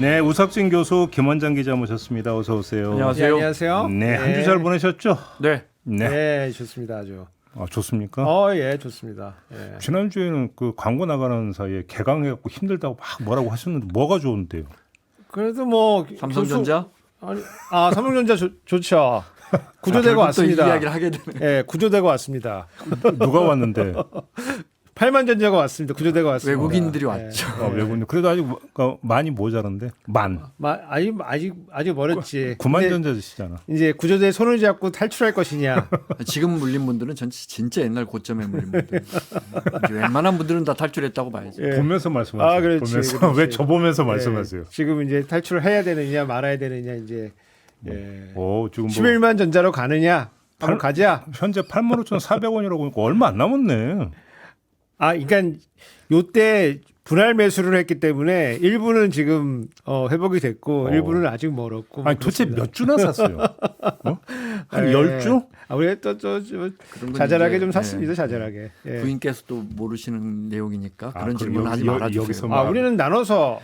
네, 우석진 교수, 김원장 기자 모셨습니다. 어서 오세요. 안녕하세요. 네, 안녕하세요. 네, 한 주 잘 보내셨죠? 네. 네. 네, 좋습니다. 아주. 좋습니까? 예, 좋습니다. 예. 지난주에는 그 광고 나가는 사이에 개강해갖고 힘들다고 막 뭐라고 하셨는데 뭐가 좋은데요? 그래도 뭐 삼성전자? 삼성전자 좋죠. 구조되고 왔습니다. 또 이야기를 하게 되네. 예, 구조되고 왔습니다. 누가 왔는데? 8만 전자가 왔습니다. 구조되고 왔습니다. 외국인들이 예. 왔죠. 외국인. 그래도 아직 많이 모자란데 만. 아직 멀었지. 9만 근데 전자시잖아. 이제 구조대에 손을 잡고 탈출할 것이냐. 지금 물린 분들은 전 진짜 옛날 고점에 물린 분들. 이제 웬만한 분들은 다 탈출했다고 봐야지. 예. 보면서 말씀하세요. 그렇지, 보면서. 그렇지. 왜 저 보면서 예. 말씀하세요? 지금 이제 탈출을 해야 되느냐 말아야 되느냐 이제 예. 지금 뭐 11만 전자로 가느냐 한번 가자. 현재 85,400원이라고 하니까 얼마 안 남았네. 그러니까 요때 분할 매수를 했기 때문에 일부는 지금 회복이 됐고 일부는 아직 멀었고. 아니 도대체 몇 주나 샀어요? 한 10주? 우리 또 자잘하게 좀 샀습니다. 자잘하게. 예. 부인께서 또 모르시는 내용이니까 그런 그럼 질문 하지 여기서 말아주세요. 뭐- 우리는 나눠서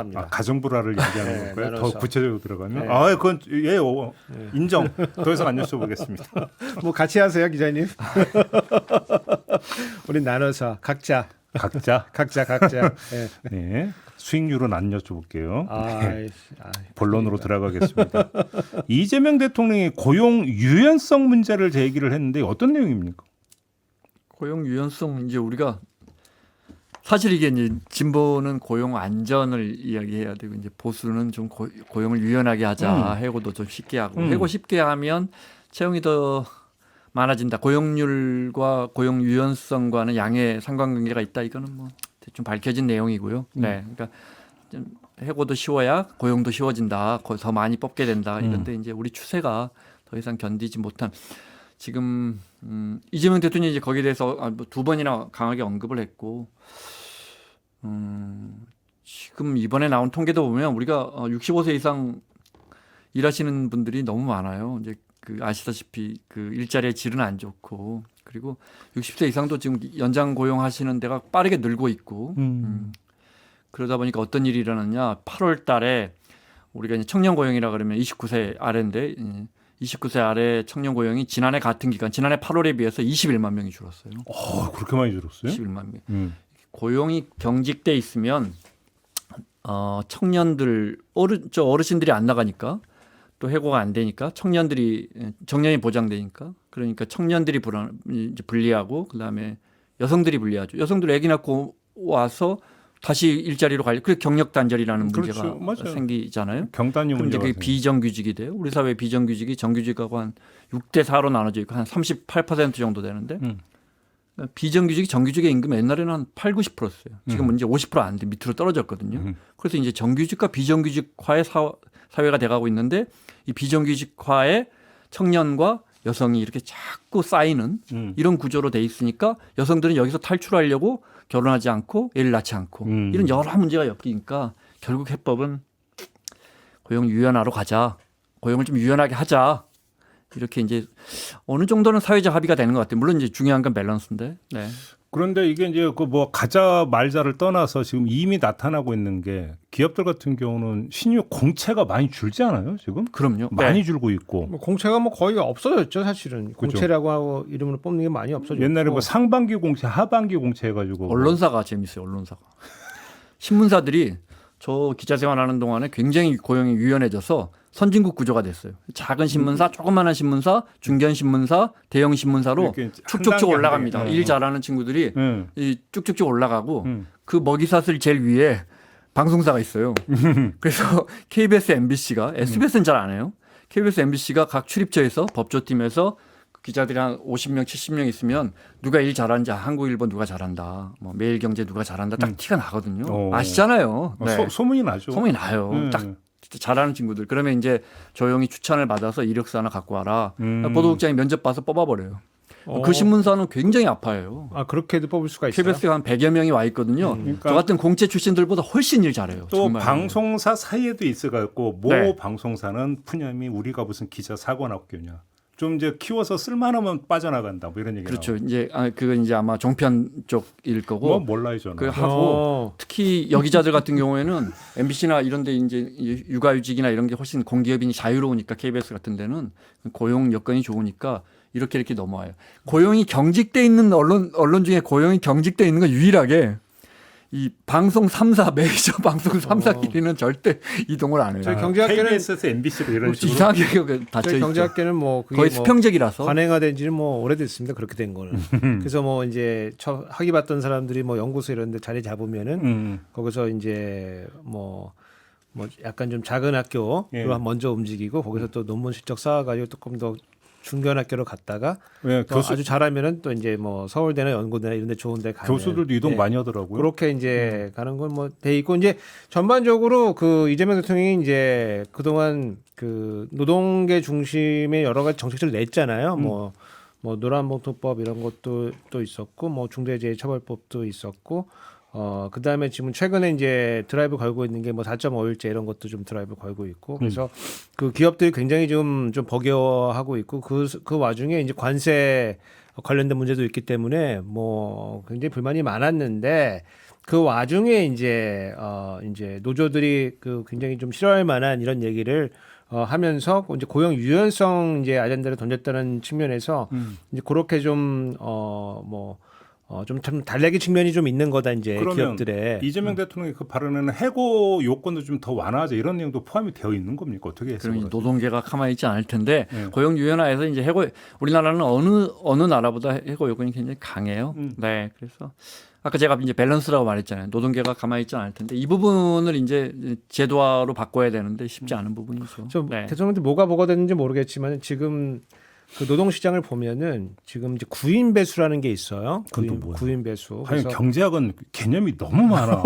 합니다. 가정불화를 얘기하는 네, 건가요? 나눠서. 더 구체적으로 들어가면? 네. 그건 인정. 더 이상 안 여쭤보겠습니다. 뭐 같이 하세요, 기자님. 우린 나눠서 각자. 각자. 예. 네. 수익률은 안 여쭤볼게요. 아, 본론으로 들어가겠습니다. 이재명 대통령이 고용 유연성 문제를 제기를 했는데 어떤 내용입니까? 고용 유연성 이제 우리가 사실 이게 이제 진보는 고용 안전을 이야기해야 되고 이제 보수는 좀 고용을 유연하게 하자. 해고도 좀 쉽게 하고 해고 쉽게 하면 채용이 더 많아진다. 고용률과 고용 유연성과는 양의 상관관계가 있다. 이거는 뭐 대충 밝혀진 내용이고요. 네, 그러니까 좀 해고도 쉬워야 고용도 쉬워진다. 더 많이 뽑게 된다. 이런데 이제 우리 추세가 더 이상 견디지 못한 지금 이재명 대통령이 이제 거기에 대해서 두 번이나 강하게 언급을 했고 지금 이번에 나온 통계도 보면 우리가 65세 이상 일하시는 분들이 너무 많아요. 이제 그 아시다시피 그 일자리의 질은 안 좋고 그리고 60세 이상도 지금 연장 고용하시는 데가 빠르게 늘고 있고 그러다 보니까 어떤 일이 일어났냐 8월 달에 우리가 이제 청년 고용이라 그러면 29세 아래인데 29세 아래 청년 고용이 지난해 같은 기간 지난해 8월에 비해서 21만 명이 줄었어요. 그렇게 많이 줄었어요? 21만 명. 고용이 경직돼 있으면 청년들 어르신들이 안 나가니까 또 해고가 안 되니까 정년이 보장되니까 그러니까 청년들이 이제 불리하고 그다음에 여성들이 불리하죠. 여성들 아기 낳고 와서 다시 일자리로 가려 그 경력 단절이라는 문제가 그렇죠. 생기잖아요. 경단이 그럼 이제 문제가 그게 비정규직이 돼요. 우리 사회 비정규직이 정규직하고 한 6대 4로 나눠져 있고 한 38% 정도 되는데 비정규직이 정규직의 임금 옛날에는 한 8, 90%였어요. 지금은 이제 50% 안 돼. 밑으로 떨어졌거든요. 그래서 이제 정규직과 비정규직화의 사회가 돼가고 있는데 이 비정규직화의 청년과 여성이 이렇게 자꾸 쌓이는 이런 구조로 돼 있으니까 여성들은 여기서 탈출하려고 결혼하지 않고 애를 낳지 않고 이런 여러 문제가 엮이니까 결국 해법은 고용 유연화로 가자. 고용을 좀 유연하게 하자. 이렇게 이제 어느 정도는 사회적 합의가 되는 것 같아요. 물론 이제 중요한 건 밸런스인데. 네. 그런데 이게 이제 그 뭐 가자 말자를 떠나서 지금 이미 나타나고 있는 게 기업들 같은 경우는 신유 공채가 많이 줄지 않아요 지금? 그럼요. 많이 네. 줄고 있고. 뭐 공채가 뭐 거의 없어졌죠, 사실은. 그죠. 공채라고 하고 이름으로 뽑는 게 많이 없어졌고. 옛날에 뭐 상반기 공채, 하반기 공채 해가지고. 언론사가 재밌어요. 언론사가. 신문사들이 저 기자 생활하는 동안에 굉장히 고용이 유연해져서 선진국 구조가 됐어요. 작은 신문사, 조그마한 신문사, 중견 신문사, 대형 신문사로 이렇게 한 쭉쭉쭉 단계, 한 올라갑니다. 단계. 일 잘하는 친구들이 이 쭉쭉쭉 올라가고 그 먹이사슬 제일 위에 방송사가 있어요. 그래서 KBS, MBC가 SBS는 잘 안 해요. KBS, MBC가 각 출입처에서 법조팀에서 기자들이 한 50명, 70명 있으면 누가 일 잘하는지 한국일보 누가 잘한다. 뭐 매일경제 누가 잘한다. 딱 티가 나거든요. 아시잖아요. 네. 소문이 나죠. 소문이 나요. 딱 진짜 잘하는 친구들. 그러면 이제 조용히 추천을 받아서 이력서 하나 갖고 와라. 보도국장이 면접 봐서 뽑아버려요. 그 신문사는 굉장히 아파요. 그렇게도 뽑을 수가 있어요. KBS가 한 100여 명이 와 있거든요. 그러니까 저 같은 공채 출신들보다 훨씬 일 잘해요. 또 정말. 방송사 사이에도 있어갖고 모 네. 방송사는 푸념이 우리가 무슨 기자 사관학교냐. 좀 이제 키워서 쓸만하면 빠져나간다 뭐 이런 얘기. 그렇죠. 이제 그건 이제 아마 종편 쪽일 거고. 뭐 몰라요 저는. 그 하고 특히 여기자들 같은 경우에는 MBC나 이런데 이제 육아휴직이나 이런 게 훨씬 공기업인이 자유로우니까 KBS 같은 데는 고용 여건이 좋으니까 이렇게 넘어와요. 고용이 경직돼 있는 언론 중에 고용이 경직돼 있는 건 유일하게 이 방송 3사 메이저 방송 3사끼리는 절대 이동을 안 해요. 저희 경제학계는 KBS에서 MBC로 이런 식으로. 이상하게 닫혀 저희 있죠. 경제학계는 뭐 그게 거의 뭐 수평적이라서. 관행화된 지는 뭐 오래됐습니다. 그렇게 된 거는. 그래서 뭐 이제 학위 받던 사람들이 뭐 연구소 이런 데 자리 잡으면은 거기서 이제 뭐 약간 좀 작은 학교로 예. 먼저 움직이고 거기서 또 논문 실적 쌓아가지고 조금 더 중견 학교로 갔다가 예, 또 아주 잘하면은 또 이제 뭐 서울대나 연고대나 이런 데 좋은 데 가는 교수들도 이동 예. 많이 하더라고요. 그렇게 이제 가는 건 뭐 돼 있고 이제 전반적으로 그 이재명 대통령이 이제 그동안 그 노동계 중심의 여러 가지 정책들을 냈잖아요. 뭐 노란봉투법 이런 것도 또 있었고 뭐 중대재해처벌법도 있었고 그다음에 지금 최근에 이제 드라이브 걸고 있는 게 뭐 4.5일제 이런 것도 좀 드라이브 걸고 있고 그래서 그 기업들이 굉장히 좀 버거워하고 있고 그 와중에 이제 관세 관련된 문제도 있기 때문에 뭐 굉장히 불만이 많았는데 그 와중에 이제 노조들이 그 굉장히 좀 싫어할 만한 이런 얘기를 하면서 이제 고용 유연성 이제 아젠다를 던졌다는 측면에서 이제 그렇게 좀 참 달래기 측면이 좀 있는 거다 이제 그러면 기업들의 이재명 대통령의 그 발언에는 해고 요건도 좀 더 완화하자 이런 내용도 포함이 되어 있는 겁니까? 어떻게 해서? 그럼 노동계가 가만히 있지 않을 텐데 네. 고용 유연화에서 이제 우리나라는 어느 나라보다 해고 요건이 굉장히 강해요. 네, 그래서 아까 제가 이제 밸런스라고 말했잖아요. 노동계가 가만히 있지 않을 텐데 이 부분을 이제 제도화로 바꿔야 되는데 쉽지 않은 부분이죠. 좀 네. 대통령한테 뭐가 됐는지 모르겠지만 지금 그 노동시장을 보면은 지금 이제 구인 배수라는 게 있어요. 그건 또 뭐야? 구인 배수. 아니 그래서 경제학은 개념이 너무 많아.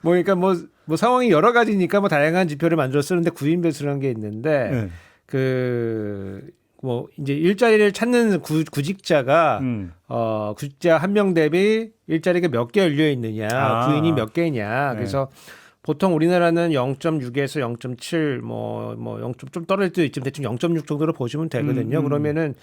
그러니까 뭐 상황이 여러 가지니까 뭐 다양한 지표를 만들어 쓰는데 구인 배수라는 게 있는데 네. 그 뭐 이제 일자리를 찾는 구직자가 구직자 한 명 대비 일자리가 몇 개 열려 있느냐, 구인이 몇 개냐. 네. 그래서 보통 우리나라는 0.6에서 0.7 뭐 0. 좀 떨어질 때도 있지만 대충 0.6 정도로 보시면 되거든요. 그러면은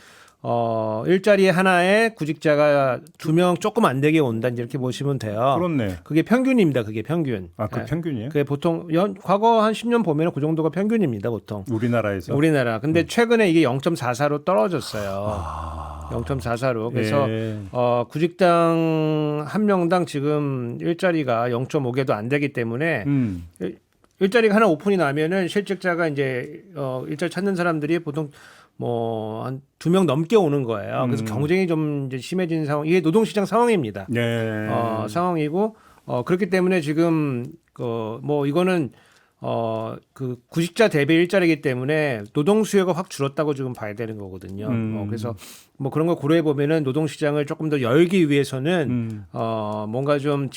일자리 하나에 구직자가 2명 조금 안 되게 온다 이렇게 보시면 돼요. 그렇네. 그게 평균입니다. 그게 평균. 아, 그 예. 평균이에요? 그게 보통 과거 한 10년 보면은 그 정도가 평균입니다, 보통. 우리나라에서. 우리나라. 근데 최근에 이게 0.44로 떨어졌어요. 0.44로. 그래서 예. 구직당 한 명당 지금 일자리가 0.5개도 안 되기 때문에 일자리가 하나 오픈이 나면은 실직자가 이제 일자리 찾는 사람들이 보통 뭐 한 2명 넘게 오는 거예요. 그래서 경쟁이 좀 이제 심해진 상황. 이게 노동시장 상황입니다. 예. 상황이고 그렇기 때문에 지금 뭐 이거는 그 구직자 대비 일자리이기 때문에 노동 수요가 확 줄었다고 지금 봐야 되는 거거든요. 그래서 뭐 그런 거 고려해 보면은 노동 시장을 조금 더 열기 위해서는 뭔가 좀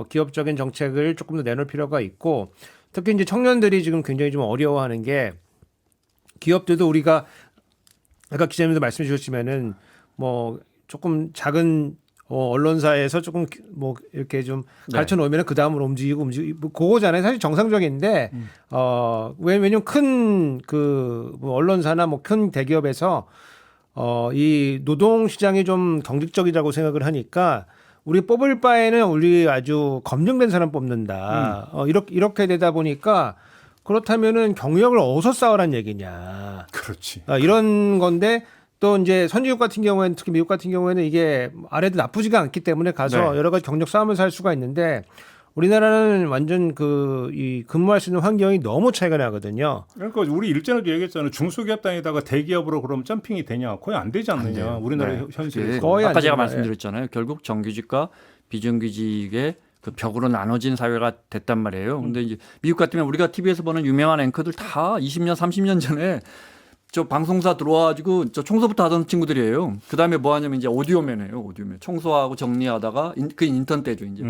기업적인 정책을 조금 더 내놓을 필요가 있고 특히 이제 청년들이 지금 굉장히 좀 어려워하는 게 기업들도 우리가 아까 기자님도 말씀해 주셨지만은 뭐 조금 작은 언론사에서 조금 뭐 이렇게 좀 가르쳐 놓으면 그 다음으로 움직이고 뭐 그거잖아요. 사실 정상적인데 왜냐면 큰 뭐 언론사나 뭐 큰 대기업에서 이 노동 시장이 좀 경직적이라고 생각을 하니까 우리 뽑을 바에는 우리 아주 검증된 사람 뽑는다. 이렇게 되다 보니까 그렇다면은 경력을 어디서 쌓으란 얘기냐. 그렇지. 이런 건데 또 이제 선진국 같은 경우에는 특히 미국 같은 경우에는 이게 아래도 나쁘지가 않기 때문에 가서 네. 여러 가지 경력 쌓으면서 할 수가 있는데 우리나라는 완전 이 근무할 수 있는 환경이 너무 차이가 나거든요. 그러니까 우리 일전에도 얘기했잖아요. 중소기업 다니다가 대기업으로 그럼 점핑이 되냐? 거의 안 되지 않느냐? 우리나라 네. 현실에서. 거의 안 아까 제가 됩니다. 말씀드렸잖아요. 결국 정규직과 비정규직의 그 벽으로 나눠진 사회가 됐단 말이에요. 근데 이제 미국 같으면 우리가 TV에서 보는 유명한 앵커들 다 20년, 30년 전에 저 방송사 들어와가지고 저 청소부터 하던 친구들이에요. 그 다음에 뭐 하냐면 이제 오디오맨이에요. 오디오맨. 청소하고 정리하다가 그 인턴 때죠. 이제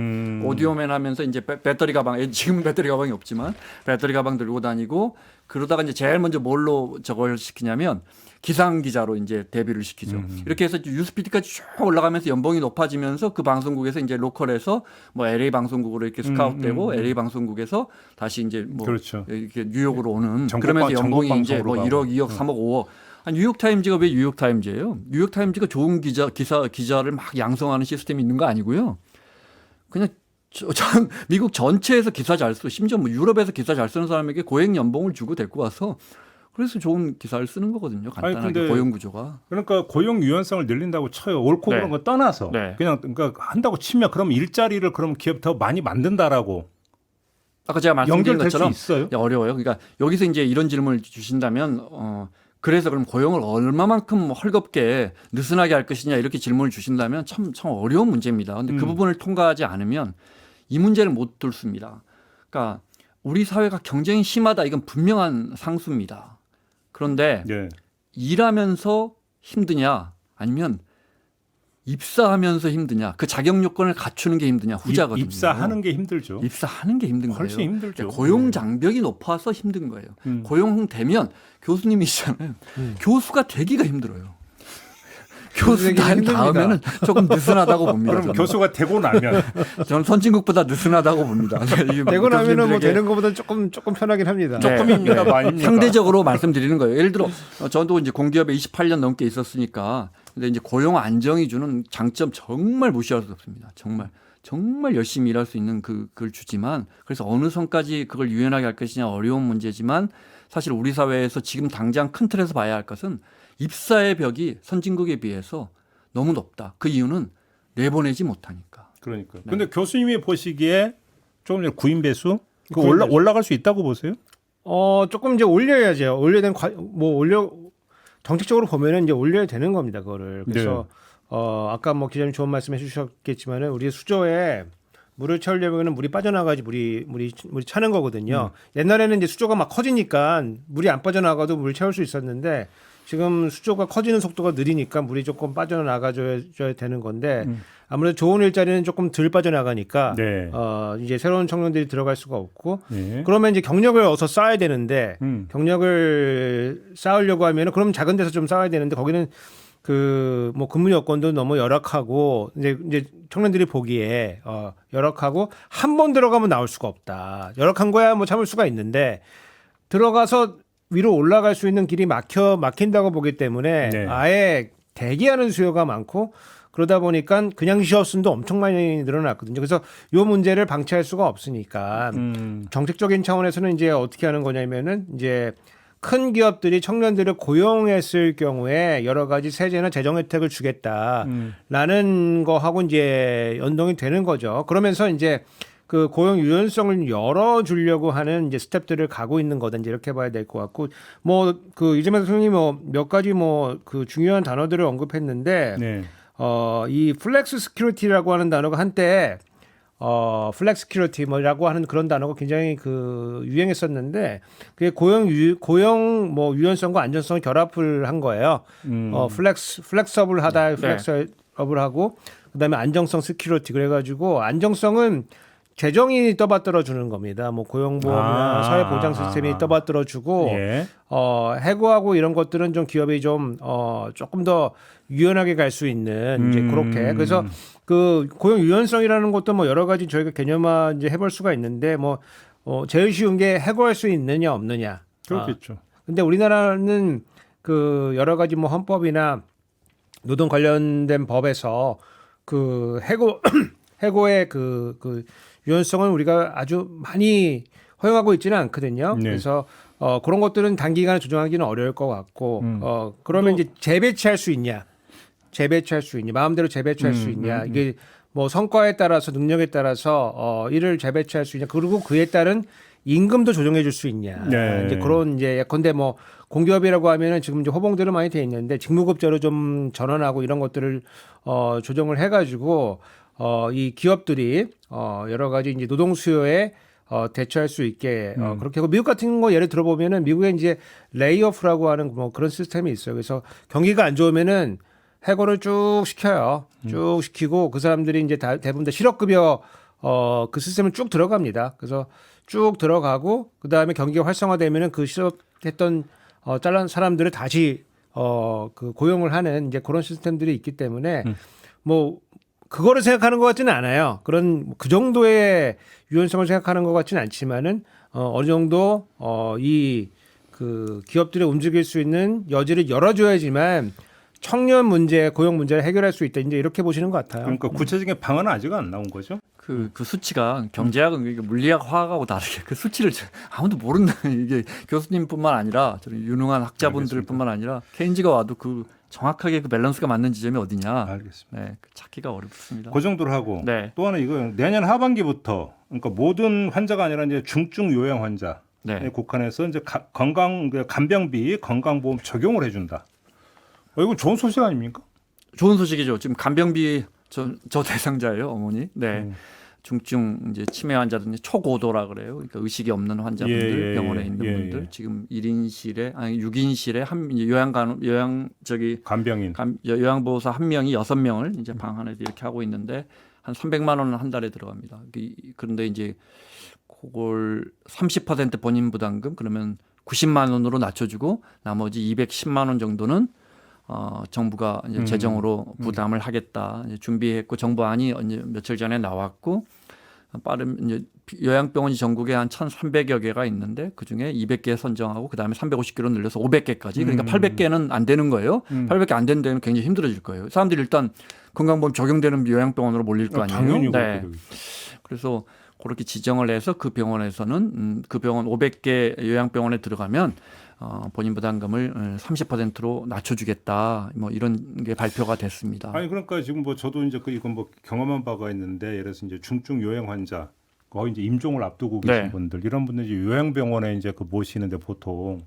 오디오맨 하면서 이제 배터리 가방, 지금 배터리 가방이 없지만 배터리 가방 들고 다니고 그러다가 이제 제일 먼저 뭘로 저걸 시키냐면 기상 기자로 이제 데뷔를 시키죠. 이렇게 해서 뉴스피드까지 쭉 올라가면서 연봉이 높아지면서 그 방송국에서 이제 로컬에서 뭐 LA 방송국으로 이렇게 스카웃되고 LA 방송국에서 다시 이제 뭐 그렇죠. 이렇게 뉴욕으로 오는 전국 그러면서 연봉이 전국 이제 뭐 방송으로 1억, 2억, 3억, 5억. 아니, 뉴욕타임즈가 왜 뉴욕타임즈예요? 뉴욕타임즈가 좋은 기자를 막 양성하는 시스템이 있는 거 아니고요. 그냥 미국 전체에서 기사 잘 쓰고 심지어 뭐 유럽에서 기사 잘 쓰는 사람에게 고액 연봉을 주고 데리고 와서 그래서 좋은 기사를 쓰는 거거든요. 간단하게 아니, 근데 고용 구조가. 그러니까 고용 유연성을 늘린다고 쳐요. 옳고 네. 그런 거 떠나서 네. 그냥 그러니까 한다고 치면 그럼 일자리를 그럼 기업 더 많이 만든다라고 아까 제가 말씀드린 연결될 수 것처럼 있어요? 어려워요. 그러니까 여기서 이제 이런 질문을 주신다면 그래서 그럼 고용을 얼마만큼 헐겁게 느슨하게 할 것이냐 이렇게 질문을 주신다면 참 어려운 문제입니다. 근데 그 부분을 통과하지 않으면 이 문제를 못 뚫습니다. 그러니까 우리 사회가 경쟁이 심하다 이건 분명한 상수입니다. 그런데 예. 일하면서 힘드냐 아니면 입사하면서 힘드냐 그 자격 요건을 갖추는 게 힘드냐 후자거든요. 입사하는 게 힘들죠. 입사하는 게 힘든 훨씬 거예요. 힘들죠. 고용 장벽이 높아서 힘든 거예요. 고용되면 교수님이시잖아요. 교수가 되기가 힘들어요. 교수 되기 된 힘듭니다. 다음에는 조금 느슨하다고 봅니다. 그럼 저는. 교수가 되고 나면 저는 선진국보다 느슨하다고 봅니다. 되고 나면은 뭐 교수님들에게 되는 것보다 조금 편하긴 합니다. 조금입니다, 많이입니까? 상대적으로 말씀드리는 거예요. 예를 들어 저도 이제 공기업에 28년 넘게 있었으니까 근데 이제 고용 안정이 주는 장점 정말 무시할 수 없습니다. 정말 열심히 일할 수 있는 그걸 주지만 그래서 어느 선까지 그걸 유연하게 할 것이냐 어려운 문제지만 사실 우리 사회에서 지금 당장 큰 틀에서 봐야 할 것은 입사의 벽이 선진국에 비해서 너무 높다. 그 이유는 내보내지 못하니까. 그러니까. 네. 근데 교수님이 보시기에 조금 전에 구인 배수 그 구인 배수. 올라갈 수 있다고 보세요? 조금 이제 올려야죠. 정책적으로 보면은 이제 올려야 되는 겁니다. 그거를. 그래서 아까 뭐 기자님 좋은 말씀해 주셨겠지만은 우리 수조에 물을 채우려면은 물이 빠져나가지 물이 차는 거거든요. 옛날에는 이제 수조가 막 커지니까 물이 안 빠져나가도 물을 채울 수 있었는데 지금 수조가 커지는 속도가 느리니까 물이 조금 빠져나가줘야 되는 건데 아무래도 좋은 일자리는 조금 덜 빠져나가니까 네. 이제 새로운 청년들이 들어갈 수가 없고 네. 그러면 이제 경력을 어서 쌓아야 되는데 경력을 쌓으려고 하면은 그럼 작은 데서 좀 쌓아야 되는데 거기는 그 뭐 근무 여건도 너무 열악하고 이제 청년들이 보기에 열악하고 한 번 들어가면 나올 수가 없다. 열악한 거야 뭐 참을 수가 있는데 들어가서 위로 올라갈 수 있는 길이 막힌다고 보기 때문에 네. 아예 대기하는 수요가 많고 그러다 보니까 그냥 쉬었음도 엄청 많이 늘어났거든요. 그래서 이 문제를 방치할 수가 없으니까 정책적인 차원에서는 이제 어떻게 하는 거냐면은 이제 큰 기업들이 청년들을 고용했을 경우에 여러 가지 세제나 재정 혜택을 주겠다라는 거하고 이제 연동이 되는 거죠. 그러면서 이제 그 고용 유연성을 열어주려고 하는 이제 스텝들을 가고 있는 거든지 이렇게 봐야 될 것 같고 뭐 그 이재명 선생님이 뭐 몇 가지 뭐 그 중요한 단어들을 언급했는데 네. 이 플렉스 스큐리티라고 하는 단어가 한때 플렉스 스큐리티 뭐라고 하는 그런 단어가 굉장히 그 유행했었는데 그게 고용 뭐 유연성과 안전성을 결합을 한 거예요. 플렉서블하다 플렉서블하고 그다음에 안정성 스큐리티 그래가지고 안정성은 재정이 떠받들어 주는 겁니다. 뭐 고용보험이나 사회보장 시스템이 떠받들어 주고 예. 해고하고 이런 것들은 좀 기업이 좀 조금 더 유연하게 갈 수 있는 이제 그렇게 그래서 그 고용 유연성이라는 것도 뭐 여러 가지 저희가 개념화 이제 해볼 수가 있는데 뭐 제일 쉬운 게 해고할 수 있느냐 없느냐. 그렇겠죠. 근데 우리나라는 그 여러 가지 뭐 헌법이나 노동 관련된 법에서 그 해고의 그 유연성은 우리가 아주 많이 허용하고 있지는 않거든요. 네. 그래서 그런 것들은 단기간에 조정하기는 어려울 것 같고 그러면 이제 재배치할 수 있냐, 마음대로 재배치할 수 있냐 이게 뭐 성과에 따라서 능력에 따라서 일을 재배치할 수 있냐 그리고 그에 따른 임금도 조정해 줄 수 있냐 네. 이제 그런 이제 예컨대 뭐 공기업이라고 하면은 지금 이제 호봉대로 많이 돼 있는데 직무급제로 좀 전환하고 이런 것들을 조정을 해가지고 이 기업들이 여러 가지 이제 노동 수요에 대처할 수 있게 그렇게 하고 미국 같은 거 예를 들어보면은 미국에 이제 레이오프라고 하는 뭐 그런 시스템이 있어요. 그래서 경기가 안 좋으면은 해고를 쭉 시켜요. 쭉 시키고 그 사람들이 이제 대부분 다 실업급여 그 시스템을 쭉 들어갑니다. 그래서 쭉 들어가고 그 다음에 경기가 활성화되면은 그 실업했던 잘란 사람들을 다시 그 고용을 하는 이제 그런 시스템들이 있기 때문에 뭐 그거를 생각하는 것 같지는 않아요. 그런 그 정도의 유연성을 생각하는 것 같지는 않지만은 어느 정도 이 그 기업들이 움직일 수 있는 여지를 열어줘야지만 청년 문제, 고용 문제를 해결할 수 있다. 이제 이렇게 보시는 것 같아요. 그러니까 구체적인 방안은 아직 안 나온 거죠? 그 수치가 경제학은 이게 물리학, 화학하고 다르게 그 수치를 아무도 모른다. 이게 교수님뿐만 아니라 저는 유능한 학자분들뿐만 아니라 케인즈가 와도 그 정확하게 그 밸런스가 맞는 지점이 어디냐. 알겠습니다. 네, 찾기가 어렵습니다. 그 정도로 하고 네. 또 하나 이거 내년 하반기부터 그러니까 모든 환자가 아니라 이제 중증 요양 환자에 네. 국한해서 이제 간병비 건강보험 적용을 해준다. 이건 좋은 소식 아닙니까? 좋은 소식이죠. 지금 간병비 저 대상자예요, 어머니. 네. 중증 이제 치매 환자든지 초고도라 그래요. 그러니까 의식이 없는 환자분들, 병원에 있는 분들 지금 1인실에 아니 6인실에 간병인 요양보호사 1명이 6명을 이제 방 안에서 이렇게 하고 있는데 한 300만 원은 한 달에 들어갑니다. 그런데 이제 그걸 30% 본인 부담금 그러면 90만 원으로 낮춰주고 나머지 210만 원 정도는 정부가 이제 재정으로 부담을 하겠다 이제 준비했고 정부안이 이제 며칠 전에 나왔고 빠른 이제 요양병원이 전국에 한 1,300여 개가 있는데 그 중에 200개 선정하고 그 다음에 350개로 늘려서 500개까지 그러니까 800개는 안 되는 거예요. 800개 안 되는 데는 굉장히 힘들어질 거예요. 사람들이 일단 건강보험 적용되는 요양병원으로 몰릴 거 아니에요. 당연히 네. 그래서 그렇게 지정을 해서 그 병원에서는 그 병원 500개 요양병원에 들어가면 본인 부담금을 30%로 낮춰주겠다. 뭐 이런 게 발표가 됐습니다. 아니 그러니까 지금 뭐 저도 이제 이건 뭐 경험한 바가 있는데 예를 들어서 이제 중증 요양 환자 거의 이제 임종을 앞두고 계신 네. 분들 이런 분들 이제 요양병원에 이제 그 모시는데 보통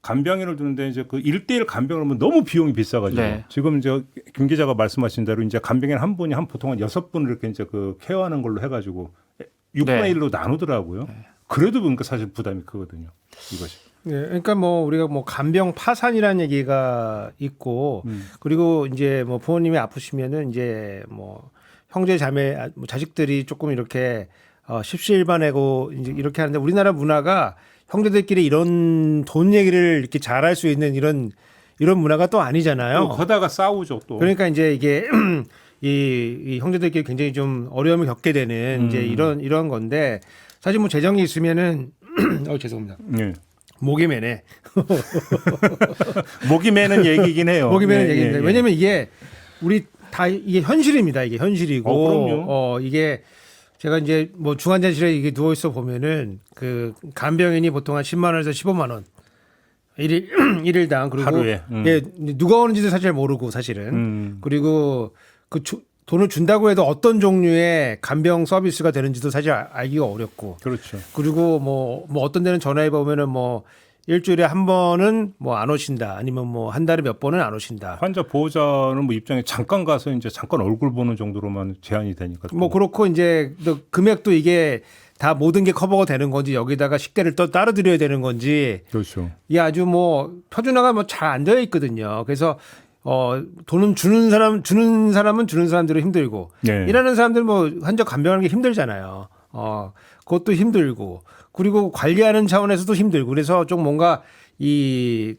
간병인을 두는데 이제 그 1대1 간병을 하면 너무 비용이 비싸가지고 네. 지금 이제 김 기자가 말씀하신 대로 이제 간병인 한 분이 보통 한 6분을 이렇게 이제 그 케어하는 걸로 해가지고 6분의 네. 1로 나누더라고요. 그래도 그러니까 사실 부담이 크거든요. 이것이. 네, 그러니까 뭐 우리가 뭐 간병 파산이라는 얘기가 있고 그리고 이제 뭐 부모님이 아프시면은 이제 뭐 형제 자매 뭐 자식들이 조금 이렇게 십시일반하고 이제 이렇게 하는데 우리나라 문화가 형제들끼리 이런 돈 얘기를 이렇게 잘할 수 있는 이런 문화가 또 아니잖아요. 또 거다가 싸우죠 또. 그러니까 이제 이게 이 형제들끼리 굉장히 좀 어려움을 겪게 되는 이제 이런 건데 사실 뭐 재정이 있으면은 죄송합니다. 네. 목이 매네. 목이 매는 얘기긴 해요. 목이 매는 네, 얘기인데 왜냐면 이게 우리 다 이게 현실입니다. 이게 현실이고 그럼요. 이게 제가 이제 뭐 중환자실에 이게 누워 있어 보면은 그 간병인이 보통 한 10만 원에서 15만 원 일일당 그리고 하루에. 예, 누가 오는지도 사실 모르고 사실은 그리고 그 돈을 준다고 해도 어떤 종류의 간병 서비스가 되는지도 사실 알기가 어렵고 그렇죠. 그리고 뭐 어떤 데는 전화해 보면은 뭐 일주일에 한 번은 뭐 안 오신다 아니면 뭐 한 달에 몇 번은 안 오신다. 환자 보호자는 뭐 입장에 잠깐 가서 이제 잠깐 얼굴 보는 정도로만 제한이 되니까. 뭐 그렇고 이제 또 금액도 이게 다 모든 게 커버가 되는 건지 여기다가 식대를 또 따로 드려야 되는 건지 그렇죠. 이게 아주 뭐 표준화가 뭐 잘 안 되어 있거든요. 그래서 돈은 주는 사람은 주는 사람대로 힘들고 네. 일하는 사람들 뭐 환자 간병하는 게 힘들잖아요. 그것도 힘들고 그리고 관리하는 차원에서도 힘들고 그래서 좀 뭔가 이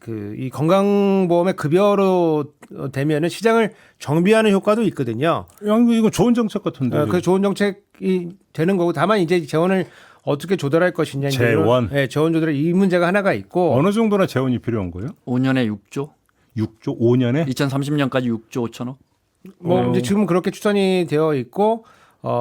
건강보험의 급여로 되면은 시장을 정비하는 효과도 있거든요. 이거 좋은 정책 같은데. 그 좋은 정책이 되는 거고 다만 이제 재원을 어떻게 조달할 것이냐 재원. 네, 재원 조달 이 문제가 하나가 있고 어느 정도나 재원이 필요한 거예요? 5년에 6조? 6조 5년에? 2030년까지 6조 5천억? 뭐 이제 지금 그렇게 추천이 되어 있고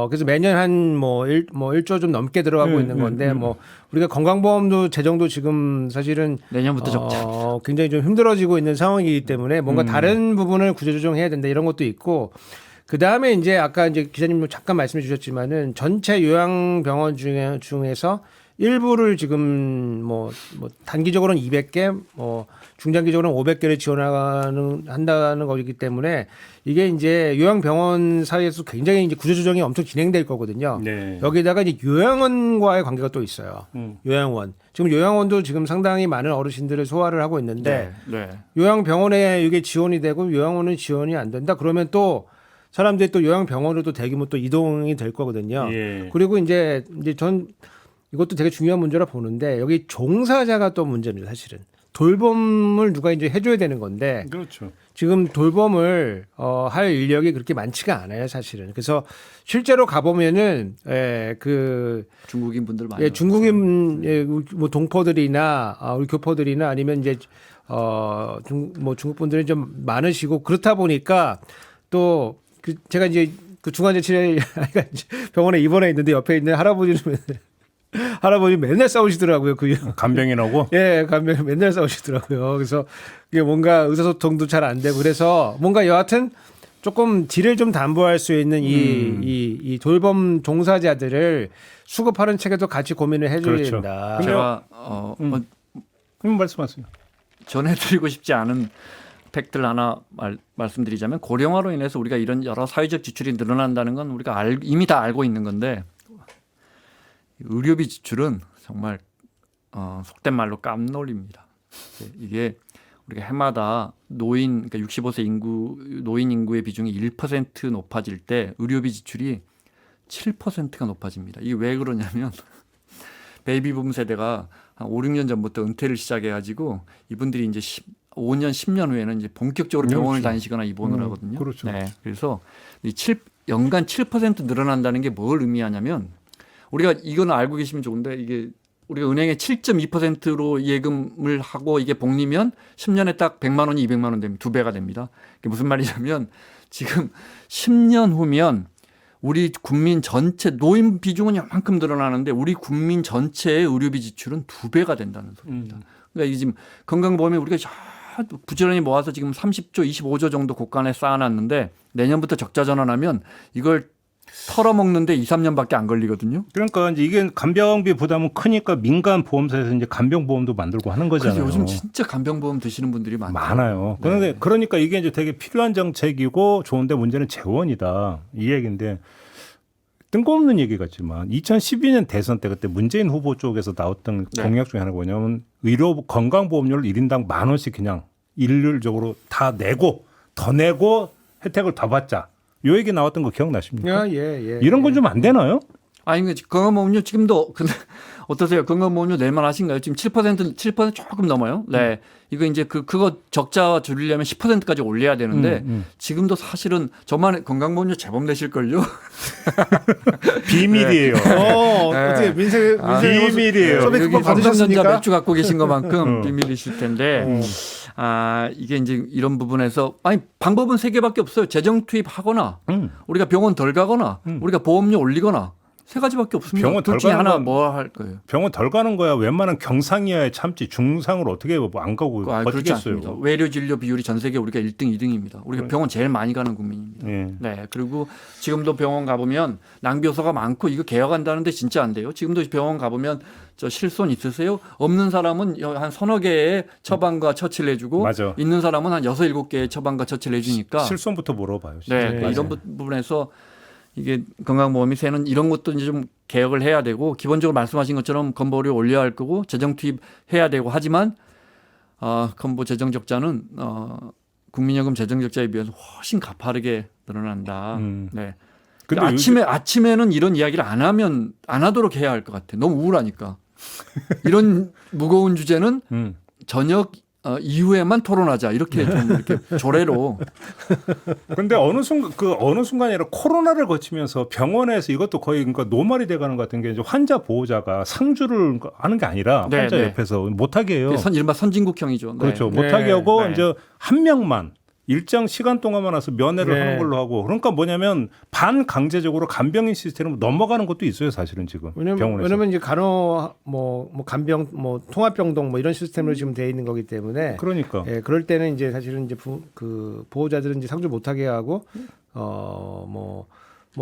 그래서 매년 한 뭐 1조 좀 넘게 들어가고 있는 건데 뭐 우리가 건강보험도 재정도 지금 사실은 내년부터 적자. 굉장히 좀 힘들어지고 있는 상황이기 때문에 뭔가 다른 부분을 구조조정해야 된다 이런 것도 있고 그 다음에 이제 아까 이제 기자님 잠깐 말씀해 주셨지만은 전체 요양병원 중에서 일부를 지금 뭐 단기적으로는 200개, 뭐 중장기적으로는 500개를 한다는 거기 때문에 이게 이제 요양병원 사이에서 굉장히 이제 구조조정이 엄청 진행될 거거든요. 네. 여기다가 이제 요양원과의 관계가 또 있어요. 요양원. 지금 요양원도 지금 상당히 많은 어르신들을 소화를 하고 있는데 네. 요양병원에 이게 지원이 되고 요양원은 지원이 안 된다. 그러면 또 사람들이 또 요양병원으로 또 대규모 또 이동이 될 거거든요. 예. 그리고 이제 전 이것도 되게 중요한 문제라 보는데 여기 종사자가 또 문제입니다. 사실은 돌봄을 누가 이제 해줘야 되는 건데 그렇죠. 지금 돌봄을 할 인력이 그렇게 많지가 않아요. 사실은. 그래서 실제로 가보면은 중국인 분들 많이. 예, 중국인 뭐 동포들이나 우리 교포들이나 아니면 이제 중국 분들이 좀 많으시고 그렇다 보니까 또 제가 이제 그 중환자실에 병원에 입원해 있는데 옆에 있는 할아버지 맨날 싸우시더라고요. 간병인하고. 예, 간병인 맨날 싸우시더라고요. 그래서 이게 뭔가 의사소통도 잘 안 되고 그래서 뭔가 여하튼 조금 질을 좀 담보할 수 있는 이 돌봄 종사자들을 수급하는 책에도 같이 고민을 해줘야 그렇죠. 된다. 제가 말씀하세요. 전해드리고 싶지 않은 팩트를 하나 말씀드리자면 고령화로 인해서 우리가 이런 여러 사회적 지출이 늘어난다는 건 우리가 이미 다 알고 있는 건데 의료비 지출은 정말 속된 말로 깜놀입니다. 이게 우리가 해마다 그러니까 65세 노인 인구의 비중이 1% 높아질 때 의료비 지출이 7%가 높아집니다. 이게 왜 그러냐면 베이비붐 세대가 한 5, 6년 전부터 은퇴를 시작해가지고 이분들이 이제 5년, 10년 후에는 이제 본격적으로 병원을 다니시거나 입원을 하거든요. 그렇죠. 네, 그래서 연간 7% 늘어난다는 게 뭘 의미하냐면 우리가 이거는 알고 계시면 좋은데 이게 우리가 은행에 7.2%로 예금을 하고 이게 복리면 10년에 딱 100만 원이 200만 원 됩니다. 2배가 됩니다. 그게 무슨 말이냐면 지금 10년 후면 우리 국민 전체 노인 비중은 요만큼 늘어나는데 우리 국민 전체의 의료비 지출은 2배가 된다는 소리입니다. 그러니까 이게 지금 건강보험에 우리가 부지런히 모아서 지금 30조, 25조 정도 곳간에 쌓아놨는데 내년부터 적자 전환하면 이걸 털어먹는데 2, 3년밖에 안 걸리거든요. 그러니까 이제 이게 간병비 부담은 크니까 민간 보험사에서 이제 간병보험도 만들고 하는 거잖아요. 요즘 진짜 간병보험 드시는 분들이 많아요. 네. 그러니까 이게 이제 되게 필요한 정책이고 좋은데 문제는 재원이다. 이 얘기인데 뜬금없는 얘기 같지만 2012년 대선 때 그때 문재인 후보 쪽에서 나왔던 네. 공약 중에 하나가 뭐냐면 의료 건강보험료를 1인당 10,000원씩 그냥 일률적으로 다 내고 더 내고 혜택을 더 받자. 요 얘기 나왔던 거 기억나십니까? 예. 이런 건 좀 안 되나요? 아니 건강보험료 지금도 근데 어떠세요? 건강보험료 낼만 하신가요? 지금 7% 조금 넘어요. 네. 이거 이제 그거 적자 줄이려면 10%까지 올려야 되는데 지금도 사실은 저만 건강보험료 제법 내실걸요? 비밀이에요. 어떻게 민생 비밀이에요. 소비 여기 쿠폰 삼성전자 받으셨습니까? 맥주 갖고 계신 것만큼 비밀이실 텐데 이게 이제 이런 부분에서 방법은 세 개밖에 없어요. 재정 투입하거나 우리가 병원 덜 가거나 우리가 보험료 올리거나 세 가지밖에 없습니다. 병원 둘 덜 중에 가는 하나 건 뭐 할 거예요? 병원 덜 가는 거야. 웬만한 경상이야에 참지 중상으로 어떻게 안 가고 그렇지 않습니다. 어떻겠어요. 외래 진료 비율이 전 세계 우리가 1등, 2등입니다. 우리가 병원 제일 많이 가는 국민입니다. 네. 그리고 지금도 병원 가보면 낭비 요소가 많고 이거 개혁한다는데 진짜 안 돼요. 지금도 병원 가보면 저 실손 있으세요? 없는 사람은 한 서너 개의 처방과 처치를 해주고 맞아. 있는 사람은 한 6, 7개의 처방과 처치를 해주니까 실손부터 물어봐요. 네, 이런 부분에서 이게 건강보험이 새는 이런 것도 이제 좀 개혁을 해야 되고 기본적으로 말씀하신 것처럼 건보료 올려야 할 거고 재정 투입해야 되고 하지만 건보 재정 적자는 국민연금 재정 적자에 비해서 훨씬 가파르게 늘어난다. 네. 근데 아침에는 이런 이야기를 안 하도록 해야 할 것 같아. 너무 우울하니까. 이런 무거운 주제는 저녁 이후에만 토론하자 이렇게 좀 이렇게 조례로. 근데 어느 순간이 아니라 코로나를 거치면서 병원에서 이것도 거의 그러니까 노말이 돼가는 것 같은 게 이제 환자 보호자가 상주를 하는 게 아니라 네, 환자 네. 옆에서 못하게 해요. 이른바 선진국형이죠. 네. 그렇죠. 네. 못하게 하고 네. 이제 한 명만 일정 시간 동안만 와서 면회를 네. 하는 걸로 하고 그러니까 뭐냐면 반강제적으로 간병인 시스템으로 넘어가는 것도 있어요. 사실은 지금 병원에서. 왜냐면 이제 간병 통합병동 이런 시스템으로 지금 돼 있는 거기 때문에 그러니까. 예, 그럴 때는 이제 사실은 이제 보호자들은 이제 상주 못하게 하고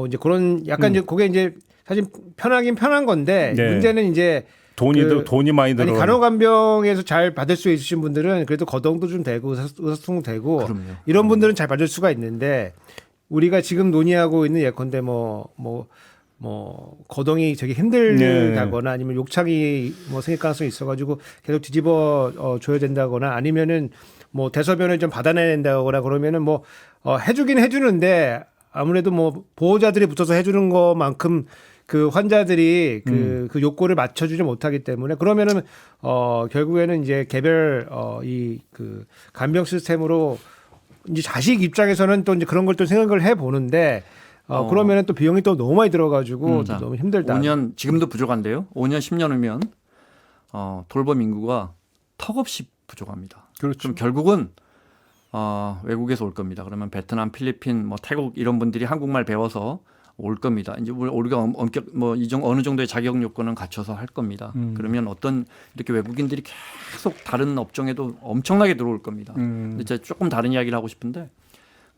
이제 그런 약간 이제 그게 이제 사실 편하긴 편한 건데 네. 문제는 이제 돈이 많이 들어. 간호간병에서 잘 받을 수 있으신 분들은 그래도 거동도 좀 되고 의사소통도 되고 그럼요. 이런 분들은 잘 받을 수가 있는데 우리가 지금 논의하고 있는 예컨대 거동이 되게 힘들다거나 아니면 욕창이 생길 가능성이 있어가지고 계속 뒤집어 줘야 된다거나 아니면은 대소변을 좀 받아내야 된다거나 그러면은 해주긴 해주는데 아무래도 뭐 보호자들이 붙어서 해주는 것만큼 그 환자들이 그 욕구를 맞춰주지 못하기 때문에 그러면은 결국에는 이제 개별 이 그 간병 시스템으로 이제 자식 입장에서는 또 이제 그런 걸 또 생각을 해 보는데 그러면은 또 비용이 또 너무 많이 들어가지고 자, 너무 힘들다. 5년 지금도 부족한데요. 5년 10년 후면 돌봄 인구가 턱없이 부족합니다. 그렇죠. 그럼 결국은 외국에서 올 겁니다. 그러면 베트남, 필리핀, 뭐 태국 이런 분들이 한국말 배워서 올 겁니다. 이제 우리가 엄격 뭐 어느 정도의 자격 요건은 갖춰서 할 겁니다. 그러면 어떤 이렇게 외국인들이 계속 다른 업종에도 엄청나게 들어올 겁니다. 근데 제가 조금 다른 이야기를 하고 싶은데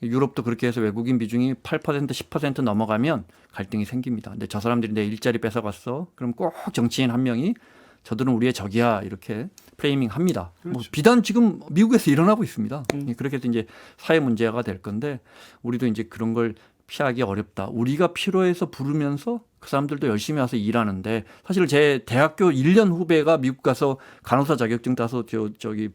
유럽도 그렇게 해서 외국인 비중이 8% 10% 넘어가면 갈등이 생깁니다. 근데 저 사람들이 내 일자리 뺏어갔어. 그럼 꼭 정치인 한 명이 저들은 우리의 적이야 이렇게 프레이밍 합니다. 그렇죠. 뭐 비단 지금 미국에서 일어나고 있습니다. 그렇게 해서 이제 사회 문제가 될 건데 우리도 이제 그런 걸 피하기 어렵다. 우리가 필요해서 부르면서 그 사람들도 열심히 와서 일하는데 사실 제 대학교 1년 후배가 미국 가서 간호사 자격증 따서 저기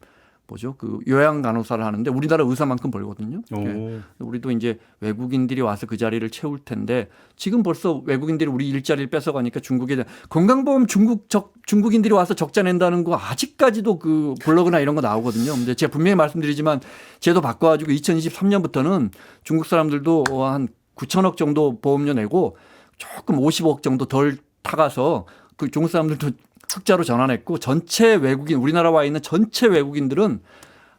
뭐죠? 그 요양 간호사를 하는데 우리나라 의사만큼 벌거든요. 네. 우리도 이제 외국인들이 와서 그 자리를 채울 텐데 지금 벌써 외국인들이 우리 일자리를 뺏어가니까 중국에 건강보험 중국인들이 와서 적자 낸다는 거 아직까지도 그 블로그나 이런 거 나오거든요. 근데 제가 분명히 말씀드리지만 제도 바꿔가지고 2023년부터는 중국 사람들도 한 9천억 정도 보험료 내고 조금 50억 정도 덜 타가서 그 중국 사람들도 흑자로 전환했고 전체 외국인 우리나라 와 있는 전체 외국인들은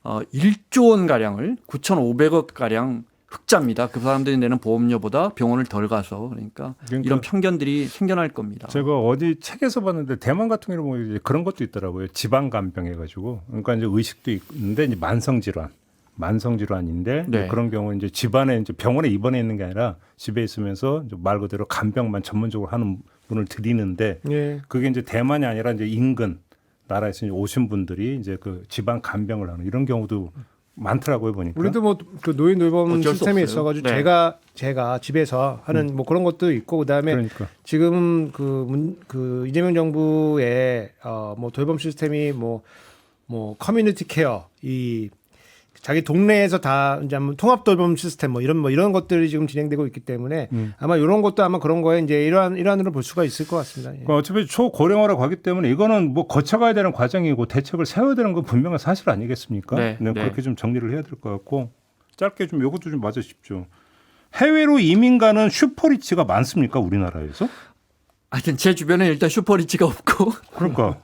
1조 원 가량을 9,500억 가량 흑자입니다. 그 사람들이 내는 보험료보다 병원을 덜 가서 그러니까 이런 편견들이 생겨날 겁니다. 제가 어디 책에서 봤는데 대만 같은 경우는 보면 이제 그런 것도 있더라고요. 지방 간병 해가지고 그러니까 이제 의식도 있는데 이제 만성 질환인데 네. 그런 경우 이제 집안에 이제 병원에 입원해 있는 게 아니라 집에 있으면서 이제 말 그대로 간병만 전문적으로 하는 분을 드리는데 예. 그게 이제 대만이 아니라 이제 인근 나라에서 이제 오신 분들이 이제 그 지방 간병을 하는 이런 경우도 많더라고요 보니까. 우리도 뭐 그 노인 돌봄 어쩔 수 시스템이 없어요. 있어가지고 네. 제가 집에서 하는 뭐 그런 것도 있고 그다음에 그러니까. 지금 그 이재명 정부의 뭐 돌봄 시스템이 뭐 커뮤니티 케어 이 자기 동네에서 다 이제 한번 통합 돌봄 시스템 뭐 이런 것들이 지금 진행되고 있기 때문에 아마 이런 것도 아마 그런 거에 이제 일환으로 볼 수가 있을 것 같습니다. 예. 그러니까 어차피 초고령화로 가기 때문에 이거는 뭐 거쳐가야 되는 과정이고 대책을 세워야 되는 건 분명한 사실 아니겠습니까? 네, 네. 그렇게 좀 정리를 해야 될 것 같고 짧게 좀 이것도 좀 맞으십시오. 해외로 이민 가는 슈퍼리치가 많습니까 우리나라에서? 하여튼 제 주변에 일단 슈퍼리치가 없고 그러니까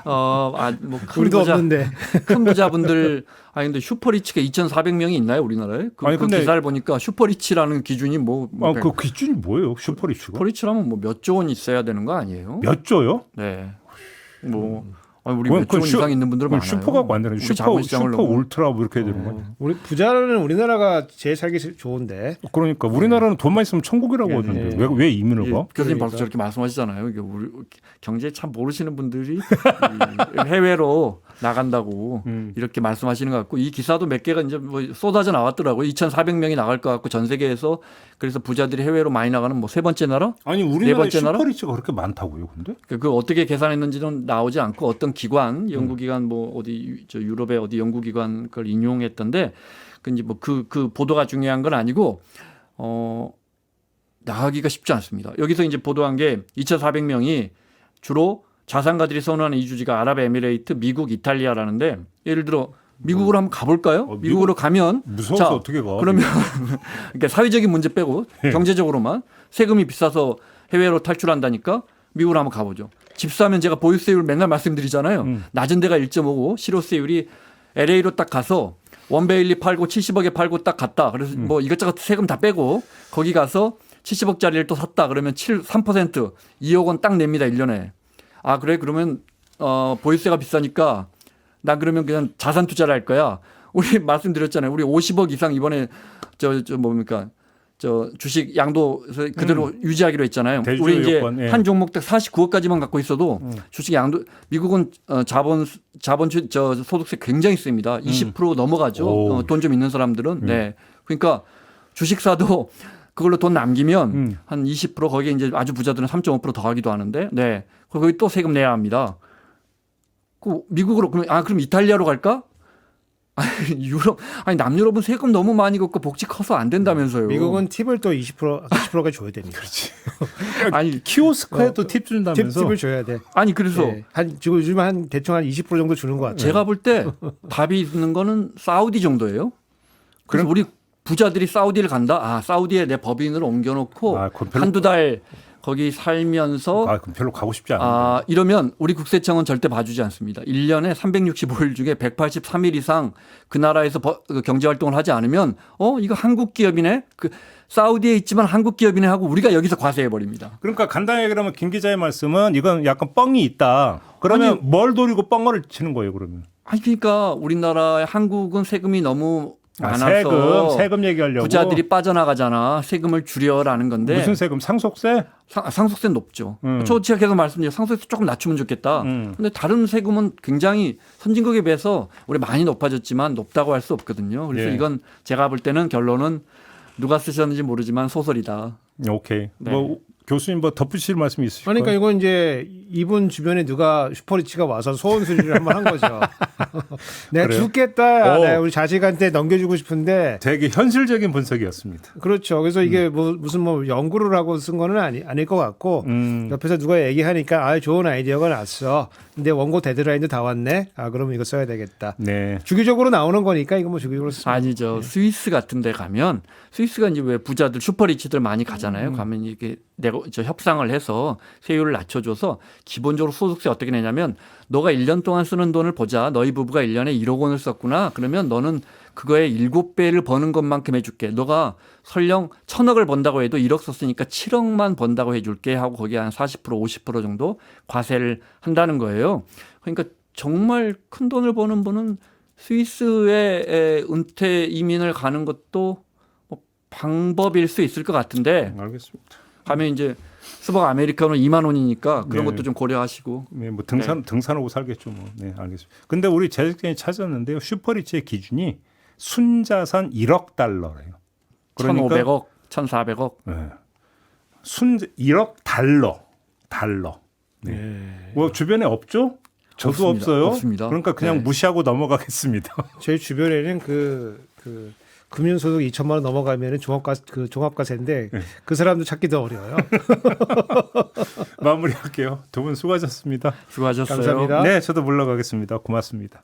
뭐 우리도 없는데 큰 부자분들 근데 슈퍼리치가 2,400명이 있나요 우리나라에? 아니, 근데 기사를 보니까 슈퍼리치라는 기준이 그 기준이 뭐예요? 슈퍼리치가? 슈퍼리치라면 뭐 몇 조 원 있어야 되는 거 아니에요? 몇 조요? 네. 뭐 우리 그건 몇 조 원 이상 있는 분들 많아요. 슈퍼가 완전히 우리 슈퍼 자본시장을 너무- 울트라 뭐 이렇게 해야 되는 거예요. 우리 부자는 우리나라가 제일 살기 좋은데 그러니까 우리나라는 돈만 있으면 천국이라고 하던데 왜 이민을 가? 교수님 그러니까. 벌써 저렇게 말씀하시잖아요. 이게 우리 경제 참 모르시는 분들이 이 해외로 나간다고 이렇게 말씀하시는 것 같고 이 기사도 몇 개가 이제 뭐 쏟아져 나왔더라고요. 2,400명이 나갈 것 같고 전 세계에서 그래서 부자들이 해외로 많이 나가는 뭐 세 번째 나라? 아니 네 우리나라에 번째 나라? 슈퍼리치가 그렇게 많다고요, 근데? 그 어떻게 계산했는지는 나오지 않고 어떤 기관, 연구기관 뭐 어디 저 유럽의 어디 연구기관 그걸 인용했던데 그 이제 뭐 그 보도가 중요한 건 아니고 나가기가 쉽지 않습니다. 여기서 이제 보도한 게 2,400명이 주로 자산가들이 선호하는 이주지가 아랍에미레이트, 미국, 이탈리아라는데 예를 들어 미국으로 한번 가볼까요? 미국으로 가면 무서워서 어떻게 가? 그러면 그러니까 사회적인 문제 빼고 경제적으로만 세금이 비싸서 해외로 탈출한다니까 미국으로 한번 가보죠. 집 사면 제가 보유세율 맨날 말씀드리잖아요. 낮은 데가 1.5고 실효세율이 LA로 딱 가서 원베일리 팔고 70억에 팔고 딱 갔다. 그래서 뭐 이것저것 세금 다 빼고 거기 가서 70억짜리를 또 샀다. 그러면 3% 2억 원 딱 냅니다. 1년에. 아 그래 그러면 보유세가 비싸니까 난 그러면 그냥 자산 투자를 할 거야. 우리 말씀드렸잖아요. 우리 50억 이상 이번에 저 뭡니까 저 주식 양도 그대로 유지하기로 했잖아요. 우리 이제 요건, 예. 한 종목 딱 49억까지만 갖고 있어도 주식 양도 미국은 자본 저 소득세 굉장히 셉니다. 20% 넘어가죠. 돈 좀 있는 사람들은. 네. 그러니까 주식 사도 그걸로 돈 남기면 한 20% 거기에 이제 아주 부자들은 3.5% 더하기도 하는데, 네. 거기 또 세금 내야 합니다. 그 미국으로 그럼 이탈리아로 갈까? 유럽 아니 남유럽은 세금 너무 많이 걷고 복지 커서 안 된다면서요. 미국은 팁을 또 20%까지 줘야 되니까. 아니 키오스크에 또 팁 준다면서. 팁을 줘야 돼. 아니 그래서 예. 한 지금 요즘 한 대충 한 20% 정도 주는 것 같아요. 제가 볼 때 답이 있는 거는 사우디 정도예요. 그래서 우리 부자들이 사우디를 간다. 아 사우디에 내 법인을 옮겨놓고 그건 별로- 한두 달 거기 살면서 그럼 별로 가고 싶지 않은데. 이러면 우리 국세청은 절대 봐주지 않습니다. 1년에 365일 중에 183일 이상 그 나라에서 경제활동을 하지 않으면 이거 한국 기업이네. 그 사우디에 있지만 한국 기업이네 하고 우리가 여기서 과세해버립니다. 그러니까 간단하게 그러면 김 기자의 말씀은 이건 약간 뻥이 있다. 그러면 뭘 노리고 뻥을 치는 거예요, 그러면? 아니 그러니까 우리나라 한국은 세금이 너무 많아서 세금 얘기하려고. 부자들이 빠져나가잖아. 세금을 줄여라는 건데. 무슨 세금? 상속세? 상속세는 높죠. 제가 계속 말씀드려요. 상속세 조금 낮추면 좋겠다. 근데 다른 세금은 굉장히 선진국에 비해서 우리 많이 높아졌지만 높다고 할 수 없거든요. 그래서 예. 이건 제가 볼 때는 결론은 누가 쓰셨는지 모르지만 소설이다. 오케이. 네. 뭐 교수님 뭐 덧붙일 말씀 있으실까요? 그러니까 이건 이제 이분 주변에 누가 슈퍼리치가 와서 소원 수리를 한번 한 거죠. 내가 그래요? 죽겠다. 오. 내가 우리 자식한테 넘겨주고 싶은데. 되게 현실적인 분석이었습니다. 그렇죠. 그래서 이게 무슨 연구를 하고 쓴 거는 아닐 것 같고 옆에서 누가 얘기하니까 좋은 아이디어가 났어. 근데 원고 데드라인도 다 왔네. 그러면 이거 써야 되겠다. 네. 주기적으로 나오는 거니까 이거 뭐 주기적으로 쓰면. 아니죠. 스위스 같은 데 가면 스위스가 이제 왜 부자들 슈퍼리치들 많이 가잖아요. 가면 이게 협상을 해서 세율을 낮춰줘서 기본적으로 소득세 어떻게 내냐면 너가 1년 동안 쓰는 돈을 보자. 너희 부부가 1년에 1억 원을 썼구나. 그러면 너는 그거의 7배를 버는 것만큼 해줄게. 너가 설령 1,000억을 번다고 해도 1억 썼으니까 7억만 번다고 해줄게 하고 거기에 한 40% 50% 정도 과세를 한다는 거예요. 그러니까 정말 큰 돈을 버는 분은 스위스에 은퇴 이민을 가는 것도 뭐 방법일 수 있을 것 같은데 알겠습니다. 가면 이제 스벅 아메리카노 2만 원이니까 그런 네. 것도 좀 고려하시고. 네, 뭐 등산하고 살겠죠, 뭐. 네, 알겠습니다. 근데 우리 제작진이 찾았는데요. 슈퍼리치의 기준이 순자산 1억 달러래요. 1,500억, 1,400억. 네. 1억 달러. 네. 뭐 주변에 없죠? 저도 없습니다. 없어요. 없습니다. 그러니까 그냥 네. 무시하고 넘어가겠습니다. 저희 주변에는 그 금융소득 2천만 원 넘어가면은 종합과세인데 그 사람도 찾기도 어려워요. 마무리할게요. 두 분 수고하셨습니다. 수고하셨어요. 감사합니다. 네, 저도 물러가겠습니다. 고맙습니다.